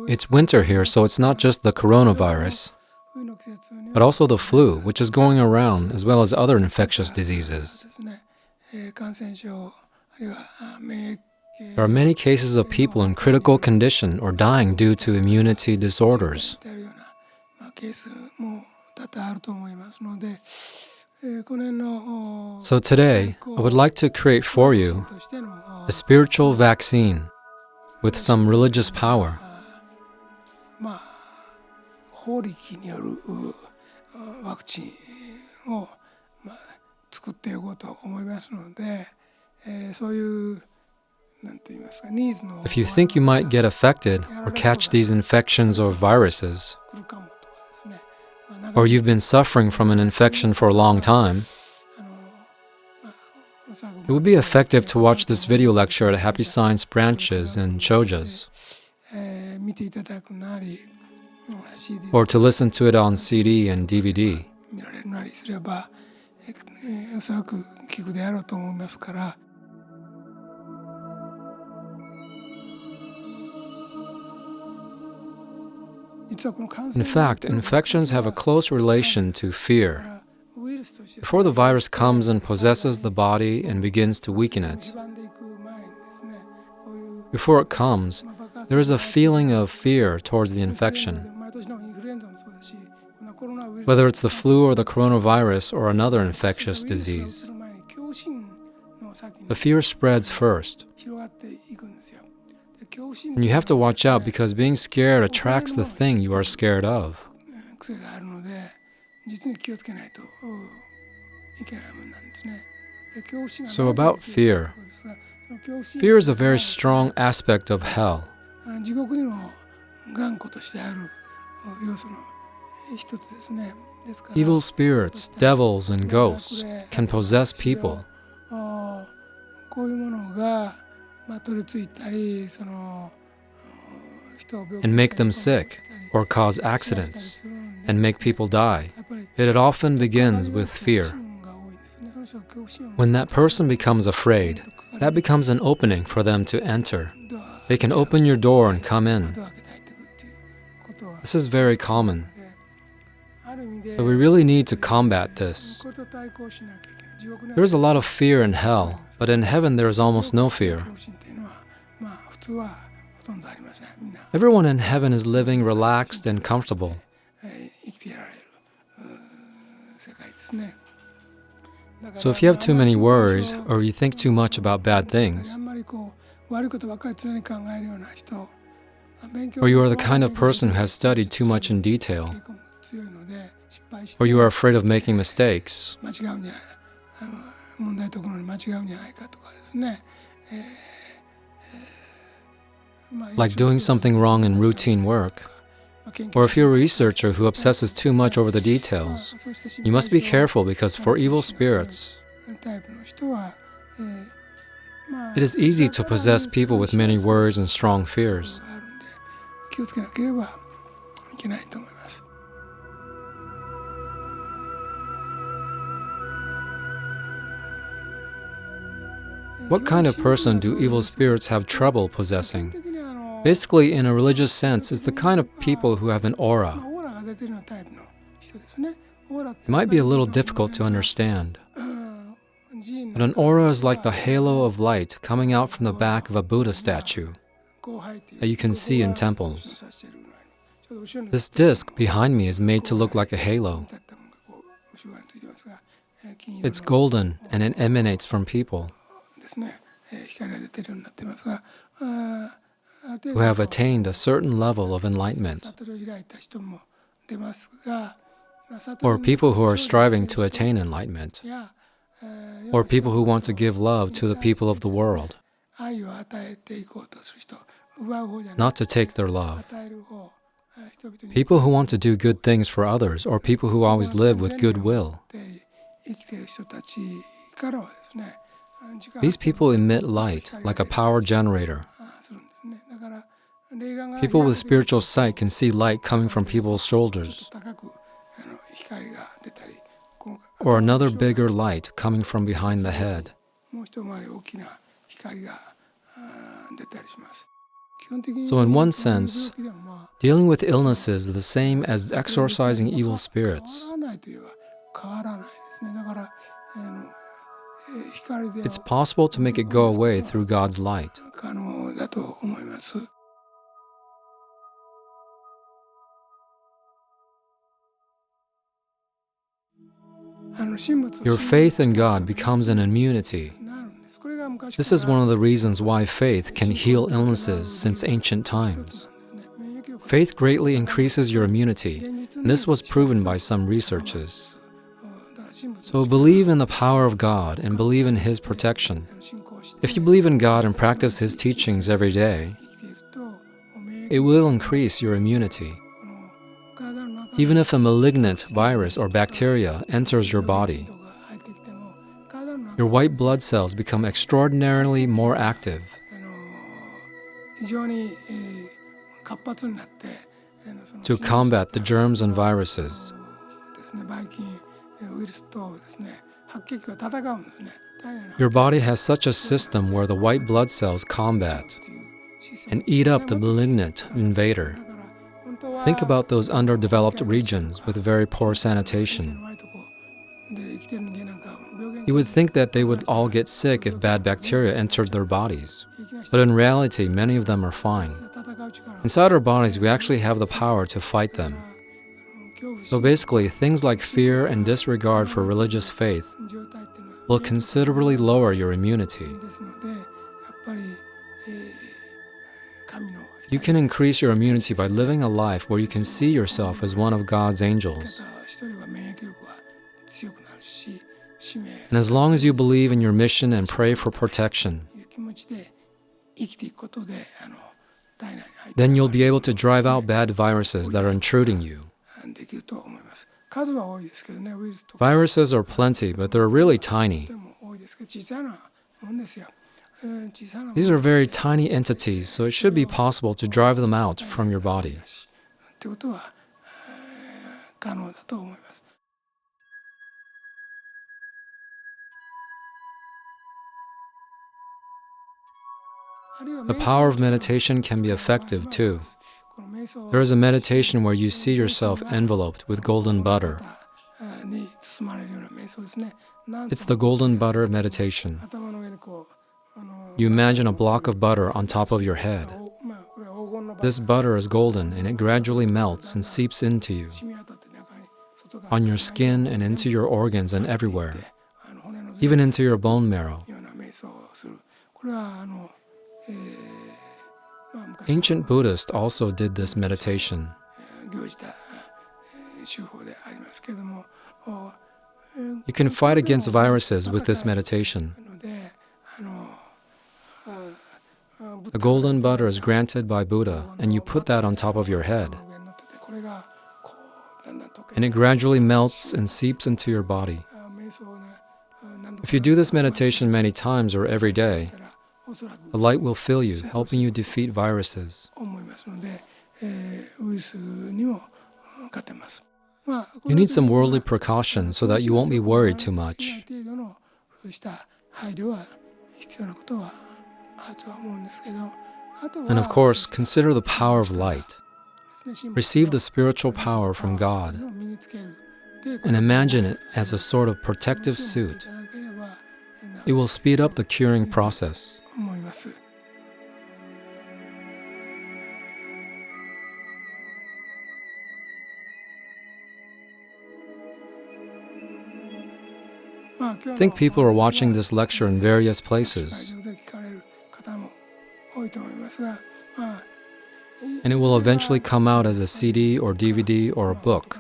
It's winter here, so it's not just the coronavirus, but also the flu, which is going around, as well as other infectious diseases. There are many cases of people in critical condition or dying due to immunity disorders. So today, I would like to create for you a spiritual vaccine with some religious power. If you think you might get affected or catch these infections or viruses, or you've been suffering from an infection for a long time, it would be effective to watch this video lecture at Happy Science branches and chojas, or to listen to it on CD and DVD. In fact, infections have a close relation to fear. Before the virus comes and possesses the body and begins to weaken it, before it comes, there is a feeling of fear towards the infection. Whether it's the flu or the coronavirus or another infectious disease, the fear spreads first. And you have to watch out because being scared attracts the thing you are scared of. So about fear. Fear is a very strong aspect of hell. Evil spirits, devils, and ghosts can possess people. And make them sick, or cause accidents, and make people die. It often begins with fear. When that person becomes afraid, that becomes an opening for them to enter. They can open your door and come in. This is very common. So we really need to combat this. There is a lot of fear in hell, but in heaven there is almost no fear. Everyone in heaven is living relaxed and comfortable. So if you have too many worries, or you think too much about bad things, or you are the kind of person who has studied too much in detail, or you are afraid of making mistakes, like doing something wrong in routine work, or if you're a researcher who obsesses too much over the details, you must be careful because for evil spirits, it is easy to possess people with many worries and strong fears. What kind of person do evil spirits have trouble possessing? Basically, in a religious sense, it's the kind of people who have an aura. It might be a little difficult to understand, but an aura is like the halo of light coming out from the back of a Buddha statue that you can see in temples. This disc behind me is made to look like a halo. It's golden and it emanates from people who have attained a certain level of enlightenment, or people who are striving to attain enlightenment, or people who want to give love to the people of the world, not to take their love. People who want to do good things for others, or people who always live with goodwill. These people emit light like a power generator. People with spiritual sight can see light coming from people's shoulders, or another bigger light coming from behind the head. So in one sense, dealing with illnesses is the same as exorcising evil spirits. It's possible to make it go away through God's light. Your faith in God becomes an immunity. This is one of the reasons why faith can heal illnesses since ancient times. Faith greatly increases your immunity, and this was proven by some researches. So believe in the power of God and believe in His protection. If you believe in God and practice His teachings every day, it will increase your immunity. Even if a malignant virus or bacteria enters your body, your white blood cells become extraordinarily more active. To combat the germs and viruses. Your body has such a system where the white blood cells combat and eat up the malignant invader. Think about those underdeveloped regions with very poor sanitation. You would think that they would all get sick if bad bacteria entered their bodies. But in reality, many of them are fine. Inside our bodies, we actually have the power to fight them. So basically, things like fear and disregard for religious faith will considerably lower your immunity. You can increase your immunity by living a life where you can see yourself as one of God's angels. And as long as you believe in your mission and pray for protection, then you'll be able to drive out bad viruses that are intruding you. Viruses are plenty, but they're really tiny. These are very tiny entities, so it should be possible to drive them out from your body. The power of meditation can be effective too. There is a meditation where you see yourself enveloped with golden butter. It's the golden butter meditation. You imagine a block of butter on top of your head. This butter is golden and it gradually melts and seeps into you, on your skin and into your organs and everywhere, even into your bone marrow. Ancient Buddhists also did this meditation. You can fight against viruses with this meditation. The golden butter is granted by Buddha, and you put that on top of your head. And it gradually melts and seeps into your body. If you do this meditation many times or every day, the light will fill you, helping you defeat viruses. You need some worldly precautions so that you won't be worried too much. And of course, consider the power of light. Receive the spiritual power from God and imagine it as a sort of protective suit. It will speed up the curing process. I think people are watching this lecture in various places, and it will eventually come out as a CD or DVD or a book.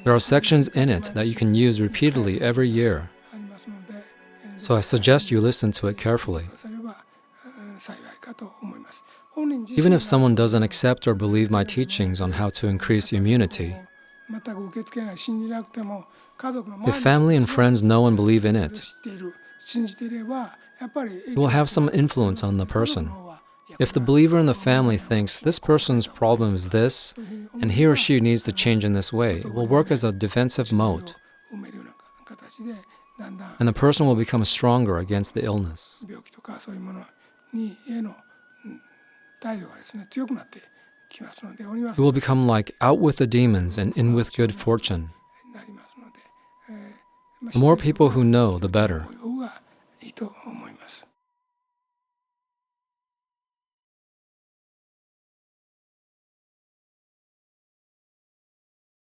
There are sections in it that you can use repeatedly every year, so I suggest you listen to it carefully. Even if someone doesn't accept or believe my teachings on how to increase immunity, if family and friends know and believe in it, it will have some influence on the person. If the believer in the family thinks this person's problem is this, and he or she needs to change in this way, it will work as a defensive moat. and the person will become stronger against the illness. 病気とかそういうものへの態度がですね強くなってきますので、鬼は It will become like out with the demons and in with good fortune. なりますので、 The more people who know, the better. こういう方がいいと